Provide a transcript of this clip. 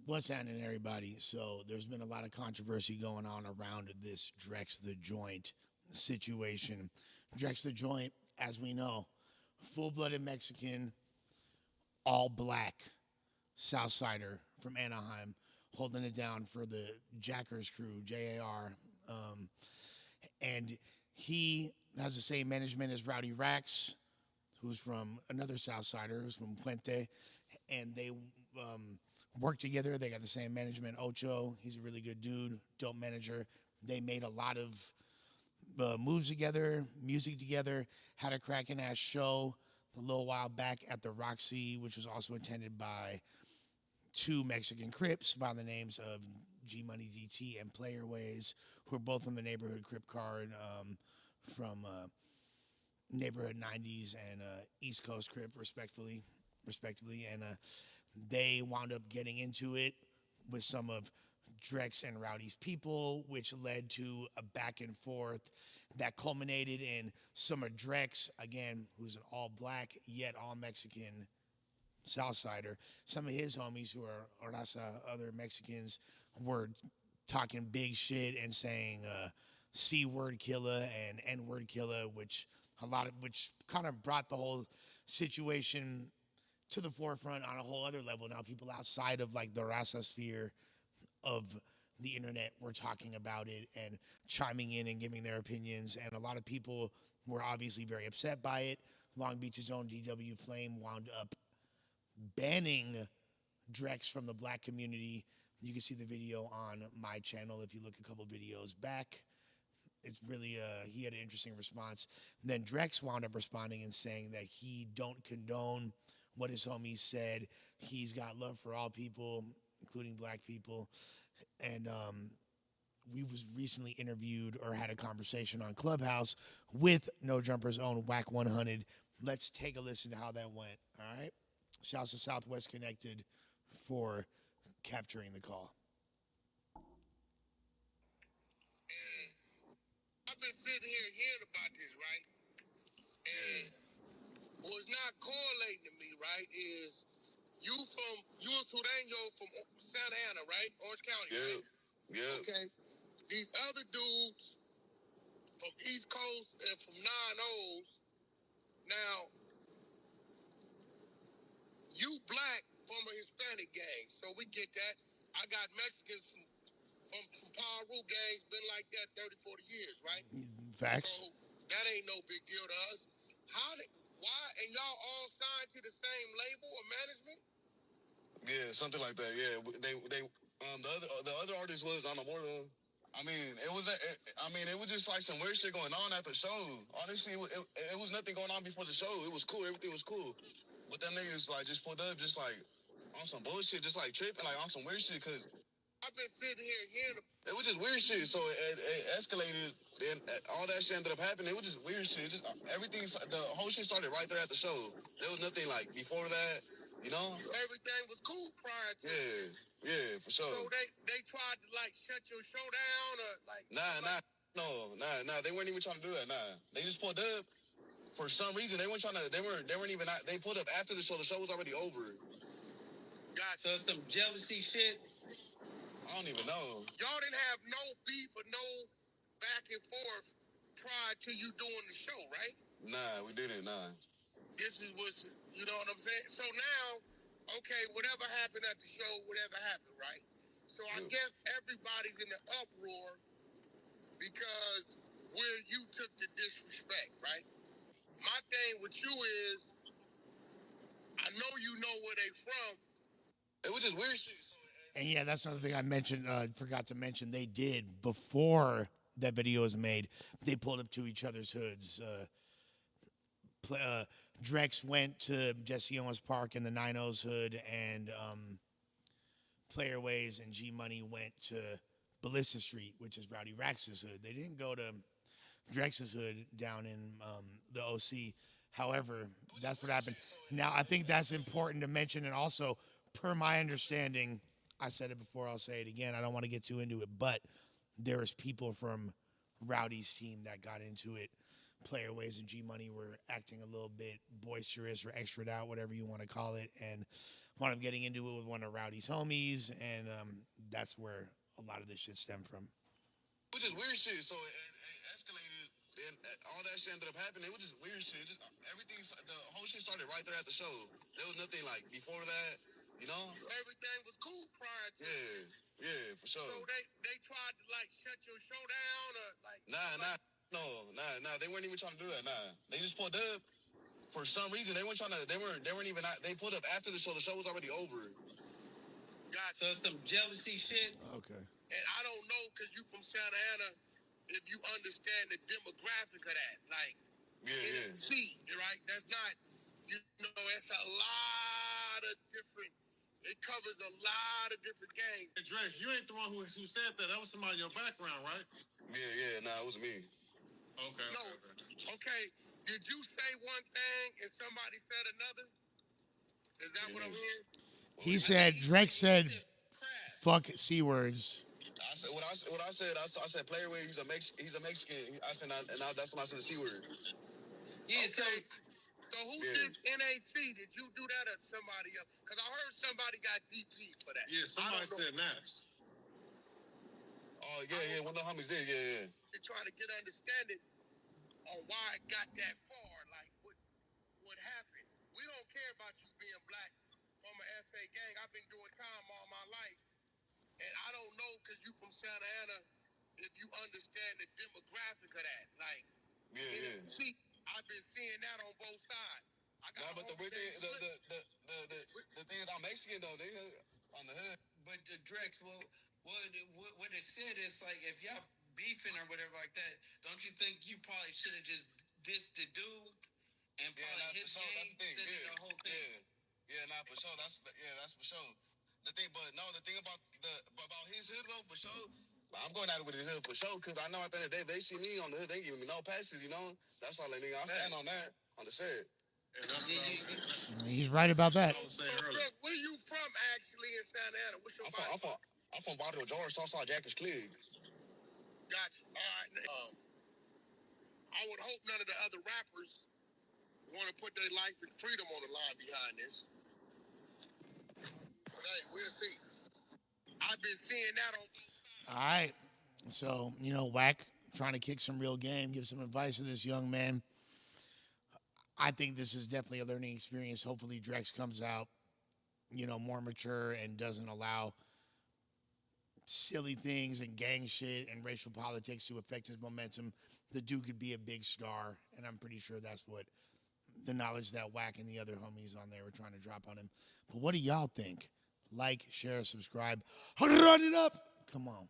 What's happening, everybody? So there's been a lot of controversy going on around this DREX the Joint situation. DREX the Joint, as we know, full-blooded Mexican, all black Southsider from Anaheim, holding it down for the Jackers crew, JAR. And he has the same management as Rowdy Rax, who's from another Southsider, who's from Puente, and they work together. They got the same management. Ocho, he's a really good dude, dope manager. They made a lot of moves together, music together, had a cracking ass show a little while back at the Roxy, which was also attended by two Mexican Crips by the names of gmoneydt and playerwayz, who are both from the neighborhood Crip card from neighborhood 90s and East Coast Crip, respectively. And they wound up getting into it with some of DREX and Rowdy's people, which led to a back and forth that culminated in some of DREX, again, who's an all black yet all Mexican Southsider. Some of his homies who are Raza, other Mexicans, were talking big shit and saying C word killer and N word killer, which kind of brought the whole situation to the forefront on a whole other level. Now people outside of like the Raza sphere of the internet were talking about it and chiming in and giving their opinions, and a lot of people were obviously very upset by it. Long Beach's own DW Flame wound up banning DREX from the black community. You can see the video on my channel if you look a couple videos back. It's really, he had an interesting response. And then DREX wound up responding and saying that he don't condone what his homies said. He's got love for all people, including black people. And we was recently interviewed or had a conversation on Clubhouse with No Jumper's own WACK100. Let's take a listen to how that went, all right? Shouts to Southwest Connected for capturing the call. I've been sitting here hearing about this, right? And what's not correlating to me, right, is you a Sureño from Santa Ana, right? Orange County, right? Yeah. Okay. These other dudes from East Coast and from 9-0s, now, you black from a Hispanic gang, so we get that. I got Mexicans from Power Root gangs, been like that 30, 40 years, right? Facts. So that ain't no big deal to us. Why, and y'all all signed to the same label or management? Yeah, something like that. Yeah, the other artist was on the border. I mean, it was just like some weird shit going on at the show. Honestly, it was nothing going on before the show. It was cool. Everything was cool. But them niggas like just pulled up, just like on some bullshit, just like tripping, like on some weird shit. Cause I've been sitting here hearing it was just weird shit. So it escalated, and all that shit ended up happening. It was just weird shit. Just everything, the whole shit started right there at the show. There was nothing like before that, you know. Everything was cool prior to. Yeah, for sure. So they tried to like shut your show down or like. Nah. They weren't even trying to do that. Nah, they just pulled up. For some reason, they weren't trying to. They weren't even. They pulled up after the show. The show was already over. Gotcha. So it's some jealousy shit. I don't even know. Y'all didn't have no beef or no back and forth prior to you doing the show, right? Nah, we didn't. Nah. This is what you know what I'm saying. So now, okay, whatever happened at the show, whatever happened, right? So I guess everybody's in the uproar because where you took the disrespect, right? My thing with you is, I know you know where they from. It was just weird shit. And yeah, that's another thing I mentioned, forgot to mention. They did, before that video was made, they pulled up to each other's hoods. DREX went to Jesse Owens Park in the 9-0's hood, and Playerwayz and G Money went to Ballista Street, which is Rowdy Rax's hood. They didn't go to DREX's hood down in the OC. However, that's what happened. Now, I think that's important to mention, and also, per my understanding, I said it before, I'll say it again, I don't want to get too into it, but there was people from Rowdy's team that got into it Playerwayz and G Money were acting a little bit boisterous or extra out, whatever you want to call it, and wound up getting into it with one of Rowdy's homies, and that's where a lot of this shit stemmed from. Which is weird shit. So it escalated, and all that shit ended up happening. It was just weird shit. Just everything, the whole shit started right there at the show. There was nothing like before that, you know. Everything was cool prior to. Yeah, for sure. So they tried to like shut your show down or like. Nah. They weren't even trying to do that. Nah, they just pulled up. For some reason, they weren't trying to. They weren't even. They pulled up after the show. The show was already over. Gotcha. So it's some jealousy shit. Okay. And I don't know, because you from Santa Ana, if you understand the demographic of that. Like, see, right? That's not, it's a lot of different, it covers a lot of different gangs. Hey, Drex, you ain't the one who said that. That was somebody in your background, right? Nah, it was me. Okay. No, okay. Did you say one thing and somebody said another? Is that what I'm hearing? He said, DREX said, fuck C words. I said what I said. I said playerwayz. He's a Mexican. I said, that's when I said the C word. Yeah. Okay. So who did NAC? Did you do that or somebody else? Because I heard somebody got DP for that. Yeah, somebody said Naps. Oh yeah. One of the homies did. Yeah. They're trying to get understanding on why it got that far. Like what happened. We don't care about you being black from an SA gang. I've been doing time all my life. And I don't know, because you from Santa Ana, if you understand the demographic of that. Like, see, I've been seeing that on both sides. But the thing is, I'm Mexican though, nigga, on the hood. But the DREX, what it said is like, if y'all beefing or whatever like that, don't you think you probably should have just dissed the dude and probably his gang instead of the whole thing? Yeah, for sure. That's for sure. The thing about his hood though, for sure. I'm going at it with his hood for sure, because I know at the end of the day, they see me on the hood, they giving me no passes, you know. That's all, nigga. I stand on that, on the set. He's right about that. So, where you from actually in Santa Ana? What's your I'm from Barrio George, Southside Jackers Clear. Gotcha. All right. I would hope none of the other rappers want to put their life and freedom on the line behind this. Hey, we'll see. I've been seeing that on. All right. So, WACK trying to kick some real game, give some advice to this young man. I think this is definitely a learning experience. Hopefully DREX comes out, more mature and doesn't allow silly things and gang shit and racial politics to affect his momentum. The dude could be a big star, and I'm pretty sure that's what the knowledge that WACK and the other homies on there were trying to drop on him. But what do y'all think? Like, share, subscribe. Run it up! Come on.